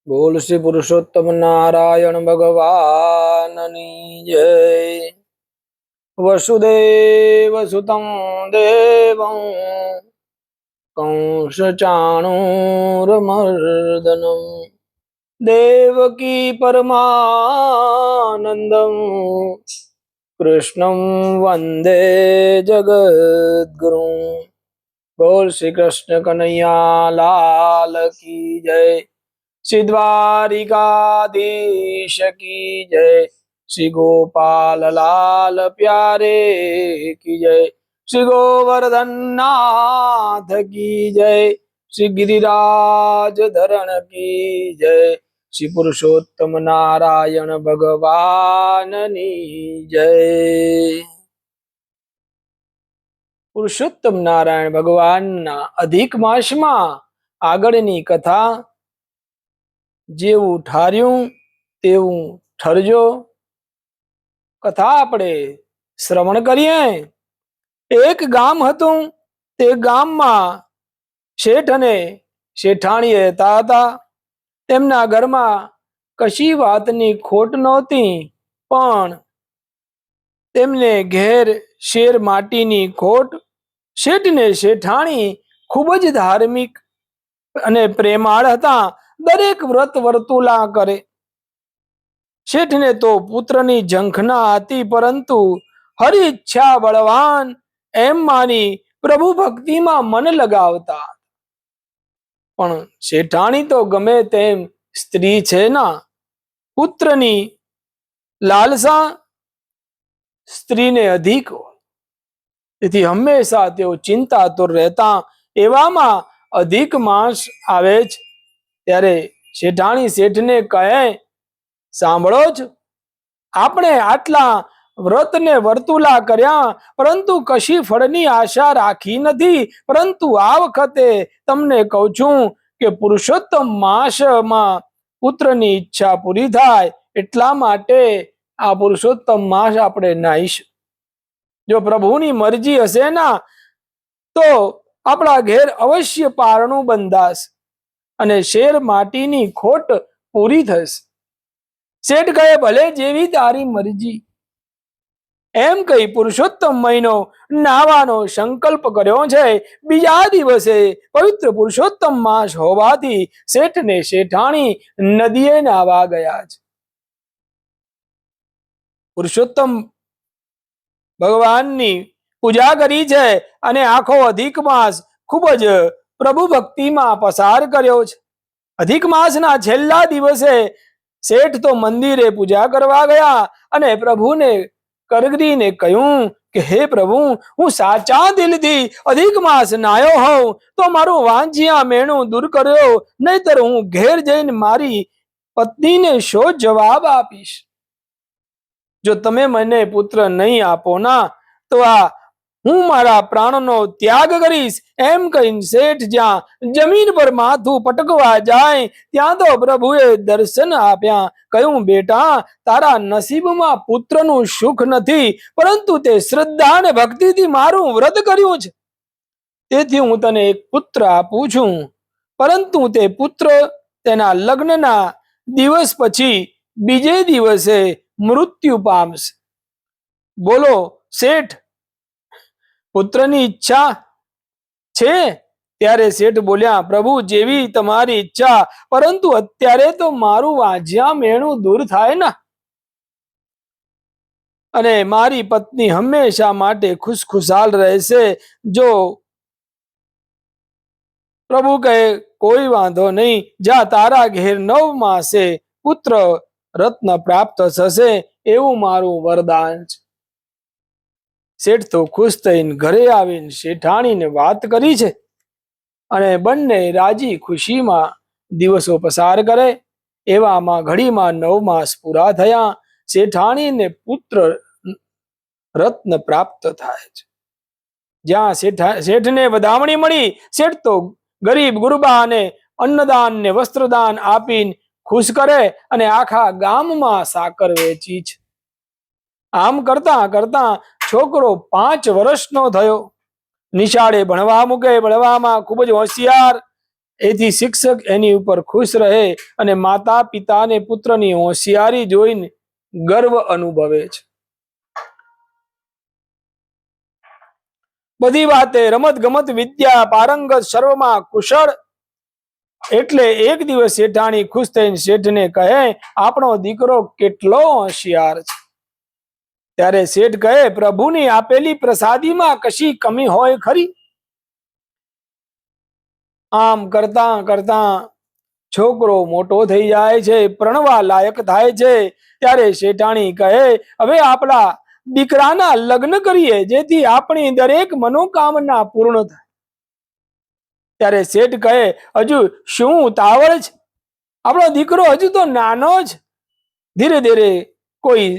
बोल श्री पुरुषोत्तम नारायण भगवाननी जय। वसुदेव सुतं देवं कंस चाणूरमर्दनं देवकी परमानंदं कृष्णं वंदे जगद्गुरुं। बोल श्री कृष्ण कन्हैया लाल की जय। श्री द्वारिकाधीश की जय। श्री गोपाल लाल प्यारे की जय। श्री गोवर्धन नाथ की जय। श्री गिरिराज धरण की जय। श्री पुरुषोत्तम नारायण भगवाननी जय। पुरुषोत्तम नारायण भगवानना अधिक मासમાં આગળની કથા જેવું ઠાર્યું તેવું ઠરજો। કથા આપણે શ્રવણ કરીએ। એક ગામ હતું, તે ગામમાં શેઠ અને શેઠાણી રહેતા હતા। તેમના ઘરમાં કશી વાતની ખોટ નહોતી, પણ તેમને ઘેર શેર માટીની ખોટ। શેઠ ને શેઠાણી ખૂબ જ ધાર્મિક અને પ્રેમાળ હતા। દરેક વ્રત વર્તુલા કરે। શેઠને તો પુત્રની ઝંખના હતી, પરંતુ હરિ ઈચ્છા બળવાન એમ માની પ્રભુ ભક્તિમાં મન લગાવતા। પણ શેઠાણી તો ગમે તેમ સ્ત્રી છે ના, પુત્રની લાલસા સ્ત્રીને અધિક હોય, તેથી હંમેશા તેઓ ચિંતાતુર રહેતા। એવામાં અધિક માસ આવે છે ત્યારે શેઠાણી શેઠને કહે, સાંભળો જ, આપણે આટલા વ્રત ને વર્તુલા કર્યા, પરંતુ કશી ફળની આશા રાખી નથી। પરંતુ આ વખતે તમને કહું છું કે પુરુષોત્તમ માસમાં પુત્રની ઈચ્છા પૂરી થાય, એટલા માટે આ પુરુષોત્તમ માસ આપણે નાહીશું। જો પ્રભુની મરજી હશે ના, તો આપણા ઘેર અવશ્ય પારણું બંધાશે અને શેર માટીની ખોટ પૂરી થશે। શેઠ કહે, ભલે જેવી તારી મરજી, એમ કહી પુરુષોત્તમ મહિનો નાવાનો સંકલ્પ કર્યો છે। બીજા દિવસે પવિત્ર પુરુષોત્તમ માસ હોવાથી શેઠ ને શેઠાણી નદીએ નાવા ગયા છે। પુરુષોત્તમ ભગવાનની પૂજા કરી છે અને આખો અધિક માસ ખૂબ જ પ્રભુ ભક્તિમાં પસાર કર્યો છે। અધિક માસના છેલ્લા દિવસે શેઠ તો મંદિરે પૂજા કરવા ગયા અને પ્રભુને કરગરીને કહ્યું કે હે પ્રભુ, હું સાચા દિલથી અધિક માસ નાયો હોઉં તો મારું વાંਝિયા મેણું દૂર કર્યો, નહીતર હું ઘેર જઈને મારી પત્નીને શો જવાબ આપીશ। જો તમે મને પુત્ર નહીં આપો ના, તો આ હું મારા પ્રાણનો ત્યાગ કરીશ। એમ કહીને શેઠ જ્યાં જમીન પર માથું પટકવા જાય, ત્યાં તો પ્રભુએ દર્શન આપ્યા। કહ્યું, બેટા, તારા નસીબમાં પુત્રનું સુખ નથી, પરંતુ તે શ્રદ્ધા અને ભક્તિથી મારું વ્રત કર્યું છે, તેથી હું તને એક પુત્ર આપું છું। પરંતુ તે પુત્ર તેના લગ્નના દિવસ પછી બીજે દિવસે મૃત્યુ પામશે। બોલો શેઠ, પુત્રની ઈચ્છા છે? ત્યારે શેઠ બોલ્યા, પ્રભુ, જેવી તમારી ઈચ્છા, પરંતુ અત્યારે તો મારું વાંઝિયા મેણું દૂર થાય ને, અને મારી પત્ની હંમેશા માટે ખુશખુશાલ રહેશે। જો પ્રભુ કહે, કોઈ વાંધો નહીં, જા, તારા ઘેર 9 માસે પુત્ર રત્ન પ્રાપ્ત થશે, એવું મારું વરદાન છે। શેઠ તો ખુશ થઈને ઘરે આવીને શેઠાણીને વાત કરી છે અને બંને રાજી ખુશીમાં દિવસો પસાર કરે। એવામાં ઘડીમાં 9 માસ પૂરા થયા। શેઠાણીને પુત્ર રત્ન પ્રાપ્ત થાય છે। જ્યાં શેઠને વધામણી મળી, શેઠ તો ગરીબ ગુરબાને અન્નદાન ને વસ્ત્રદાન આપીને ખુશ કરે અને આખા ગામમાં સાકર વેચી છે। આમ કરતા કરતા છોકરો 5 વર્ષનો થયો। નિશાળે ભણવા મૂકે, ભણવામાં ખૂબ જ હોશિયાર। એથી શિક્ષક એની ઉપર ખુશ રહે અને માતા પિતાને પુત્રની હોશિયારી જોઈને ગર્વ અનુભવે છે. બધી વાતે રમત ગમત વિદ્યા પારંગત સર્વમાં કુશળ. એટલે એક દિવસ શેઠાણી ખુશ થઈને શેઠને કહે, આપણો દીકરો કેટલો હોશિયાર છે. ત્યારે શેઠ કહે, પ્રભુની આપેલી પ્રસાદીમાં કશી કમી હોય ખરી? આમ કરતા કરતા છોકરો મોટો થઈ જાય છે, પ્રણવા લાયક થાય છે. ત્યારે શેઠાણી કહે, હવે આપણા દીકરાના લગ્ન કરીએ, જેથી આપણી દરેક મનોકામના પૂર્ણ થાય. ત્યારે શેઠ કહે, હજુ શું ઉતાવળ છે? આપણો દીકરો હજુ તો નાનો જ. ધીરે ધીરે કોઈ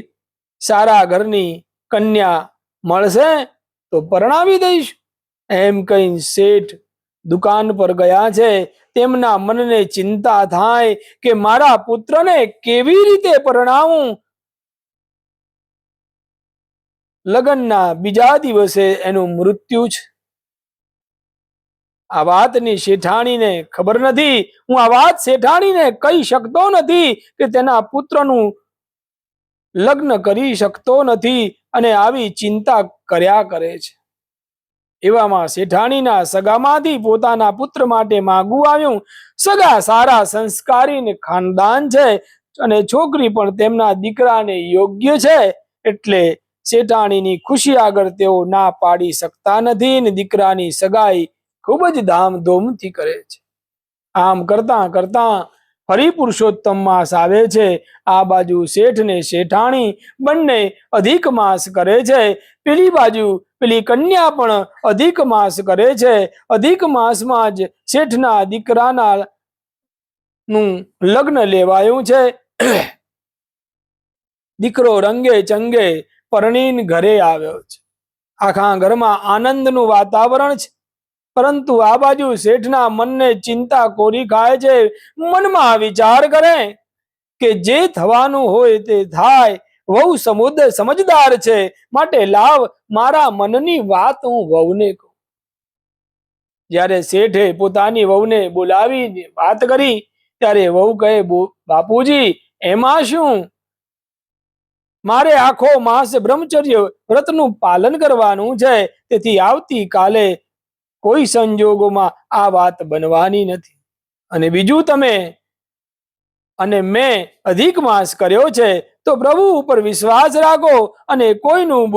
સારા ઘરની કન્યા મળશે તો પરણાવી દઈશ. એમ કહી શેઠ દુકાન પર ગયા છે. તેમના મનને ચિંતા થાય કે મારા પુત્રને કેવી રીતે પરણાવું. લગ્નના બીજા દિવસે એનું મૃત્યુ છે. આ વાતની શેઠાણીને ખબર નથી. હું આ વાત શેઠાણીને કહી શકતો નથી કે તેના પુત્રનું લગ્ન કરી શકતો નથી અને આવી ચિંતા કર્યા કરે છે. એવામાં શેઠાણીના સગામાંથી પોતાના પુત્ર માટે માગવું આવ્યું. સગા સારા સંસ્કારી ને ખાનદાન છે અને છોકરી પણ તેમના દીકરાને યોગ્ય છે. એટલે શેઠાણીની ખુશી આગળ તેઓ ના પાડી શકતા નથી ને દીકરાની સગાઈ ખૂબ જ ધામધૂમથી કરે છે. આમ કરતા કરતા ફરી પુરુષોત્તમ માસ આવે છે. આ બાજુ શેઠ ને શેઠાણી બંને અધિક માસ કરે છે. પેલી બાજુ પેલી કન્યા પણ અધિક માસ કરે છે. અધિક માસમાં જ શેઠના દીકરાના નું લગ્ન લેવાયું છે. દીકરો રંગે ચંગે પરણીને ઘરે આવ્યો છે. આખા ઘરમાં આનંદનું વાતાવરણ છે. પરંતુ આ બાજુ શેઠના મનને ચિંતા કોરી ખાય છે. મનમાં વિચાર કરે કે જે થવાનું હોય તે થાય. વહુ સમજદાર છે, માટે લાવ મારા મનની વાત હું વહુને કહું. જ્યારે શેઠે પોતાની વહુને બોલાવી વાત કરી ત્યારે વહુ કહે, બાપુજી એમાં શું? મારે આખો માસ બ્રહ્મચર્ય વ્રતનું પાલન કરવાનું છે. તેથી આવતી કાલે કોઈ સંજોગોમાં આ વાત બનવાની નથી. અને બીજું તમે અને મેં અધિક માસ કર્યો છે તો પ્રભુ ઉપર વિશ્વાસ રાખો અને કોઈનું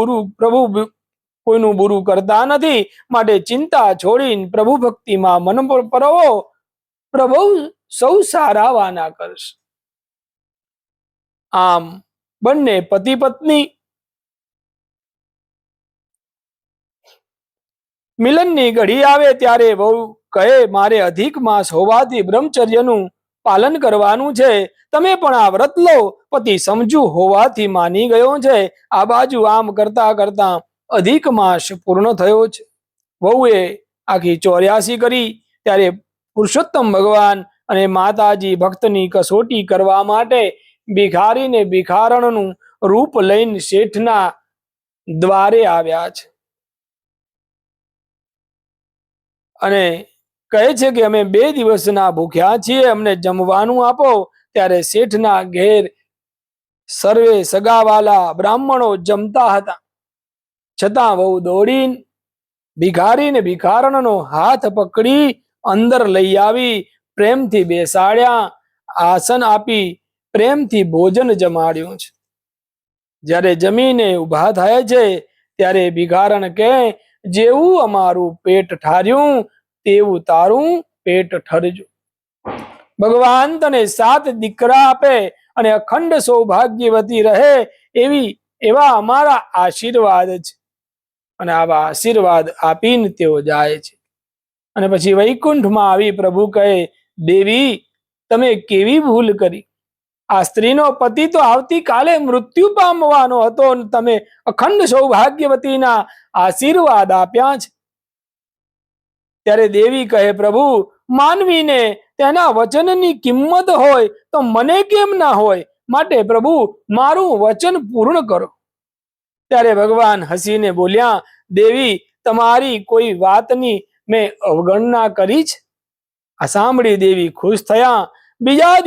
બુરું કરતા નથી. માટે ચિંતા છોડીને પ્રભુ ભક્તિમાં મન પરવો. પ્રભુ સૌ સારા વાના કરશે. આમ બંને પતિ પત્ની મિલનની ઘડી આવે ત્યારે વહુ કહે, મારે અધિક માસ હોવાથી બ્રહ્મચર્યનું પાલન કરવાનું છે. તમે પણ આ વ્રત લો. પતિ સમજુ હોવાથી માની ગયો છે. આ બાજુ આમ કરતા કરતા અધિક માસ પૂર્ણ થયો છે. વહુએ આખી 84 કરી. ત્યારે પુરુષોત્તમ ભગવાન અને માતાજી ભક્તની કસોટી કરવા માટે ભિખારીને ભિખારણનું રૂપ લઈને શેઠના દ્વારે આવ્યા છે અને કહે છે કે અમે 2 દિવસના ભૂખ્યા છીએ, અમને જમવાનું આપો. ત્યારે શેઠના ઘેર સર્વે સગાવાલા બ્રાહ્મણો જમતા હતા. છતાં વહુ દોડીને ભિખારીને ભિખારણનો હાથ પકડી અંદર લઈ આવી, પ્રેમથી બેસાડ્યા, આસન આપી પ્રેમથી ભોજન જમાડ્યું છે. જ્યારે જમીને ઊભા થાય છે ત્યારે ભિખારણ કહે, જેવું અમારું પેટ ઠાર્યું તેવું તારું પેટ ઠરજો. ભગવાન તને 7 દીકરા આપે અને અખંડ સૌભાગ્યવતી રહે એવા અમારા આશીર્વાદ છે. અને આવા આશીર્વાદ આપીને તેઓ જાય છે. અને પછી વૈકુંઠમાં આવી પ્રભુ કહે, દેવી તમે કેવી ભૂલ કરી. આ સ્ત્રીનો પતિ તો આવતીકાલે મૃત્યુ પામવાનો હતો અને તમે અખંડ સૌભાગ્યવતીના આશીર્વાદ આપ્યા છે. ત્યારે દેવી કહે, પ્રભુ માનવીને તેના વચનની કિંમત હોય તો મને કેમ ના હોય. માટે પ્રભુ મારું વચન પૂર્ણ કરો. ત્યારે ભગવાન હસીને બોલ્યા, દેવી તમારી કોઈ વાતની મેં અવગણના કરી છે? આ સાંભળી દેવી ખુશ થયા. બીજા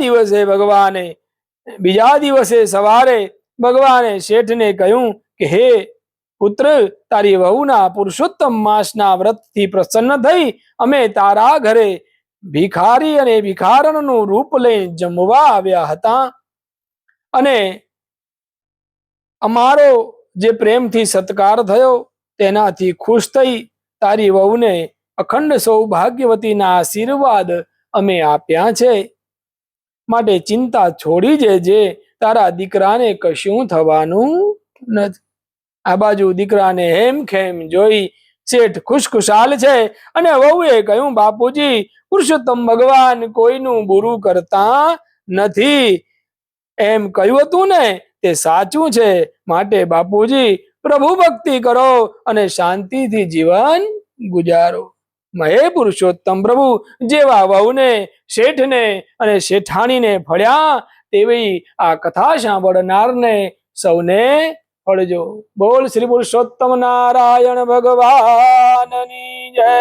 દિવસે સવારે ભગવાને શેઠને કહ્યું કે હે પુત્ર, તારી વહુના પુરુષોત્તમ માસના વ્રતથી પ્રસન્ન થઈ અમે તારા ઘરે ભિખારી અને ભિખારણનું રૂપ લઈ જમવા આવ્યા હતા અને અમારો જે પ્રેમથી સત્કાર થયો તેનાથી ખુશ થઈ તારી વહુને અખંડ સૌભાગ્યવતીના આશીર્વાદ અમે આપ્યા છે. માટે ચિંતા છોડી દેજે, તારા દીકરાને કશું થવાનું નથી. આ બાજુ દીકરાને હેમખેમ જોઈ શેઠ ખુશખુશાલ છે અને વહુએ કહ્યું, બાપુજી, પુરુષોત્તમ ભગવાન કોઈનું બુરું કરતા નથી. એમ કહ્યું હતું ને તે સાચું છે. માટે બાપુજી પ્રભુ ભક્તિ કરો અને શાંતિથી જીવન ગુજારો. હે પુરુષોત્તમ પ્રભુ જેવા વહુને, શેઠને અને શેઠાણીને ફળ્યા તેવી આ કથા સાંભળનારને સૌને ફળજો. બોલ શ્રી પુરુષોત્તમ નારાયણ ભગવાનની જય.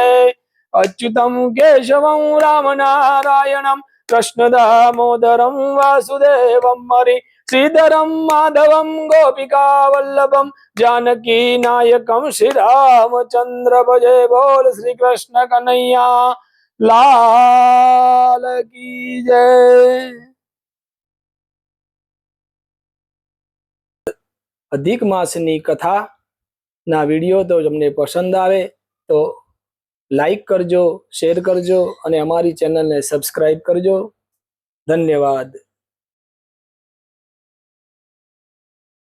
અચ્યુતમ કેશવમ રામ નારાયણમ કૃષ્ણ દામોદરમ વાસુદેવમ હરિ શ્રીધરમ માધવમ ગોપિકા વલ્લભમ જાનકી નાયકમ શ્રી રામચંદ્ર ભજે. બોલ શ્રી કૃષ્ણ કનૈયા લાલ કી જય. અધિક માસની કથા ના વિડીયો તો તમને પસંદ આવે તો લાઈક કરજો, શેર કરજો અને અમારી ચેનલને સબસ્ક્રાઇબ કરજો. ધન્યવાદ.